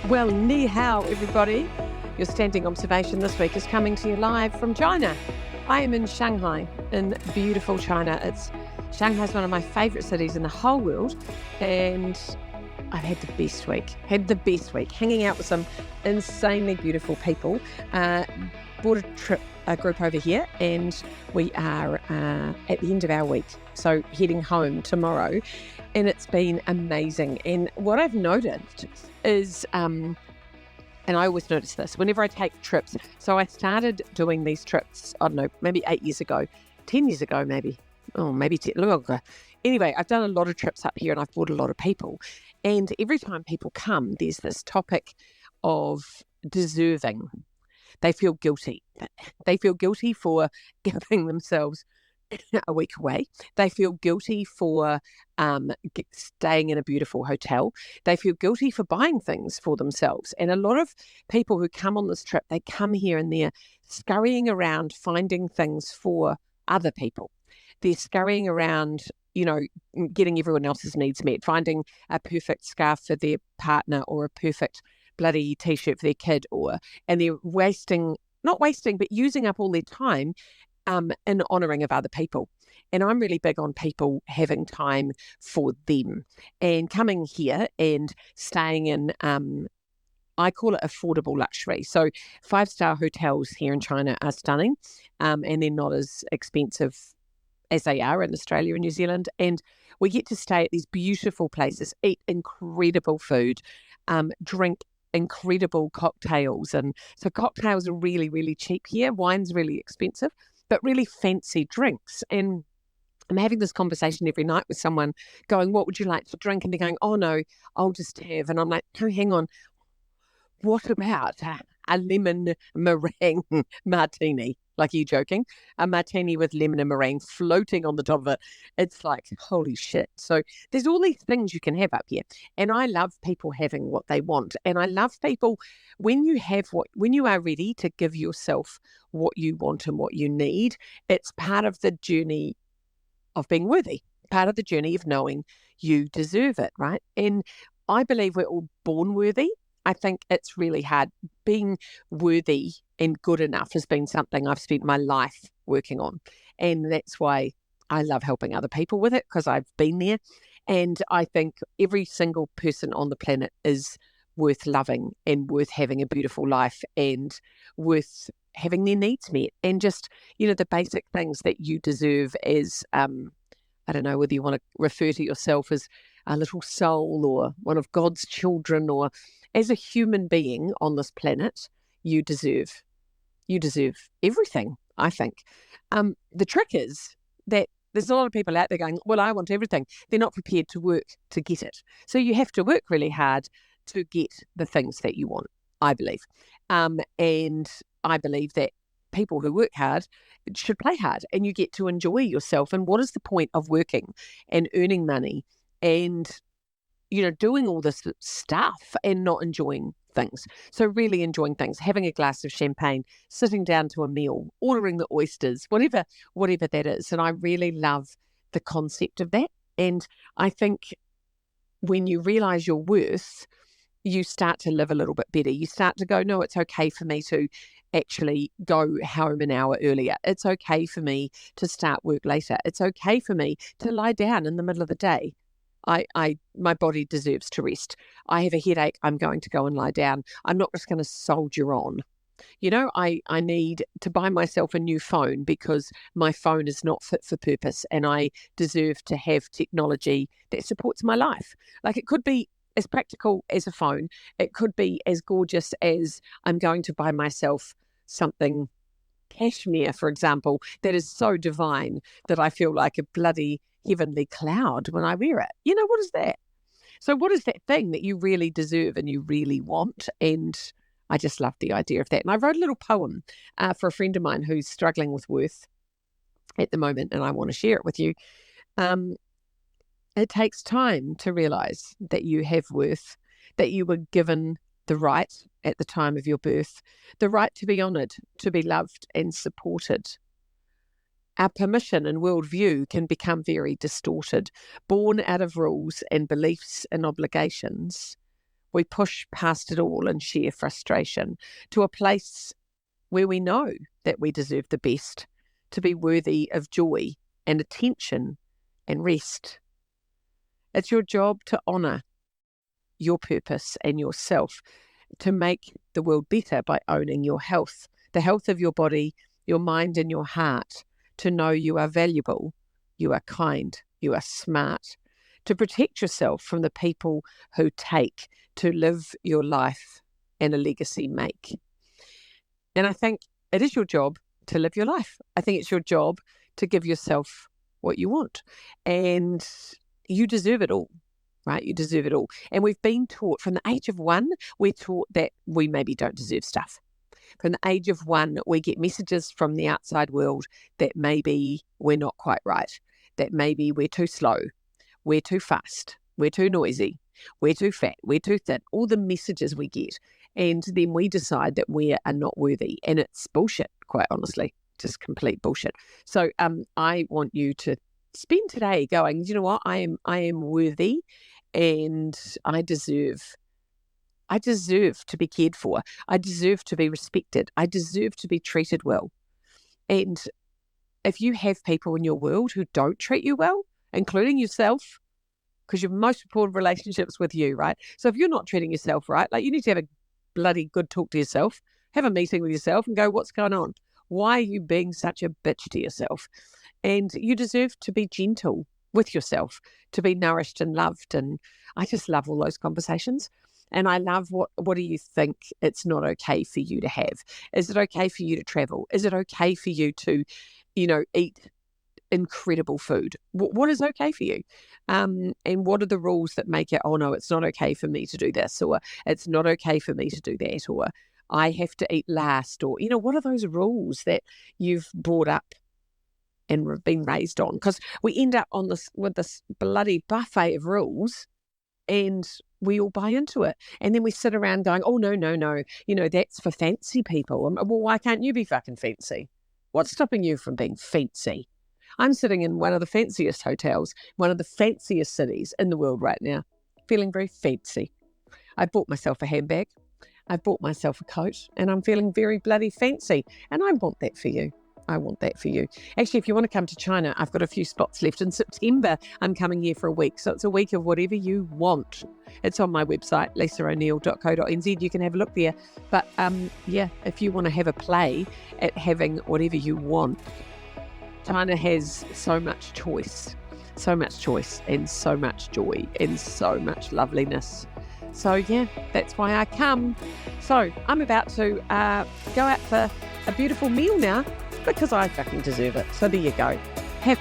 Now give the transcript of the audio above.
Well, ni hao, everybody. Your standing observation this week is coming to you live from China. I am in Shanghai, in beautiful China. Shanghai's one of my favourite cities in the whole world, and I've had the best week. Hanging out with some insanely beautiful people. Bought a group over here, and we are at the end of our week, so heading home tomorrow, and it's been amazing. And what I've noticed is, and I always notice this whenever I take trips. So I started doing these trips, I don't know, maybe 8 years ago, 10 years ago, maybe 10 longer. Anyway, I've done a lot of trips up here, and I've brought a lot of people. And every time people come, there's this topic of deserving. They feel guilty. They feel guilty for giving themselves a week away. They feel guilty for staying in a beautiful hotel. They feel guilty for buying things for themselves. And a lot of people who come on this trip, they come here and they're scurrying around finding things for other people. They're scurrying around, getting everyone else's needs met, finding a perfect scarf for their partner or a perfect bloody t-shirt for their kid, and they're not wasting, but using up all their time in honouring of other people. And I'm really big on people having time for them and coming here and staying in, I call it affordable luxury. So 5-star hotels here in China are stunning, and they're not as expensive as they are in Australia and New Zealand. And we get to stay at these beautiful places, eat incredible food, drink incredible cocktails. And so cocktails are really, really cheap here. Wine's really expensive, but really fancy drinks. And I'm having this conversation every night with someone going, what would you like to drink? And they're going, oh no, I'll just have. And I'm like, oh, hang on. What about a lemon meringue martini? Like, are you joking? A martini with lemon and meringue floating on the top of it. It's like, holy shit. So there's all these things you can have up here. And I love people having what they want. And I love people, when you are ready to give yourself what you want and what you need, it's part of the journey of being worthy, part of the journey of knowing you deserve it, right? And I believe we're all born worthy. I think it's really hard. Being worthy and good enough has been something I've spent my life working on. And that's why I love helping other people with it, because I've been there. And I think every single person on the planet is worth loving and worth having a beautiful life and worth having their needs met. And just, the basic things that you deserve as, I don't know whether you want to refer to yourself as a little soul or one of God's children, or as a human being on this planet, you deserve everything, I think. The trick is that there's a lot of people out there going, well, I want everything. They're not prepared to work to get it. So you have to work really hard to get the things that you want, I believe. And I believe that people who work hard should play hard, and you get to enjoy yourself. And what is the point of working and earning money and doing all this stuff and not enjoying things? So really enjoying things, having a glass of champagne, sitting down to a meal, ordering the oysters, whatever that is. And I really love the concept of that. And I think when you realize your worth, you start to live a little bit better. You start to go, no, it's okay for me to actually go home an hour earlier. It's okay for me to start work later. It's okay for me to lie down in the middle of the day. My body deserves to rest. I have a headache. I'm going to go and lie down. I'm not just going to soldier on. I need to buy myself a new phone because my phone is not fit for purpose, and I deserve to have technology that supports my life. Like, it could be as practical as a phone. It could be as gorgeous as I'm going to buy myself something cashmere, for example, that is so divine that I feel like a bloody heavenly cloud when I wear it. What is that? So what is that thing that you really deserve and you really want? And I just love the idea of that. And I wrote a little poem for a friend of mine who's struggling with worth at the moment, and I want to share it with you. It takes time to realize that you have worth, that you were given the right at the time of your birth, the right to be honoured, to be loved and supported. Our permission and worldview can become very distorted, born out of rules and beliefs and obligations. We push past it all in sheer frustration to a place where we know that we deserve the best, to be worthy of joy and attention and rest. It's your job to honour your purpose and yourself, to make the world better by owning your health, the health of your body, your mind and your heart, to know you are valuable, you are kind, you are smart, to protect yourself from the people who take, to live your life and a legacy make. And I think it is your job to live your life. I think it's your job to give yourself what you want. And you deserve it all, right? You deserve it all. And we've been taught from the age of 1, we're taught that we maybe don't deserve stuff. From the age of 1, we get messages from the outside world that maybe we're not quite right, that maybe we're too slow, we're too fast, we're too noisy, we're too fat, we're too thin, all the messages we get. And then we decide that we are not worthy. And it's bullshit, quite honestly, just complete bullshit. So I want you to spend today going, you know what, I am worthy, and I deserve to be cared for. I deserve to be respected. I deserve to be treated well. And if you have people in your world who don't treat you well, including yourself, because your most important relationships with you, right? So if you're not treating yourself right, like, you need to have a bloody good talk to yourself, have a meeting with yourself and go, what's going on? Why are you being such a bitch to yourself? And you deserve to be gentle with yourself, to be nourished and loved. And I just love all those conversations. And I love what do you think it's not okay for you to have? Is it okay for you to travel? Is it okay for you to, eat incredible food? What is okay for you? And what are the rules that make it, oh no, it's not okay for me to do this, or it's not okay for me to do that, or I have to eat last, or, what are those rules that you've brought up and been raised on? Because we end up with this bloody buffet of rules, and we all buy into it. And then we sit around going, oh, no, that's for fancy people. Well, why can't you be fucking fancy? What's stopping you from being fancy? I'm sitting in one of the fanciest hotels, one of the fanciest cities in the world right now, feeling very fancy. I bought myself a handbag, I bought myself a coat, and I'm feeling very bloody fancy. And I want that for you. I want that for you. Actually, if you want to come to China, I've got a few spots left. In September, I'm coming here for a week. So it's a week of whatever you want. It's on my website, lisaoneal.co.nz. You can have a look there. But if you want to have a play at having whatever you want, China has so much choice and so much joy and so much loveliness. So yeah, that's why I come. So I'm about to go out for a beautiful meal now, because I fucking deserve it. So there you go. Have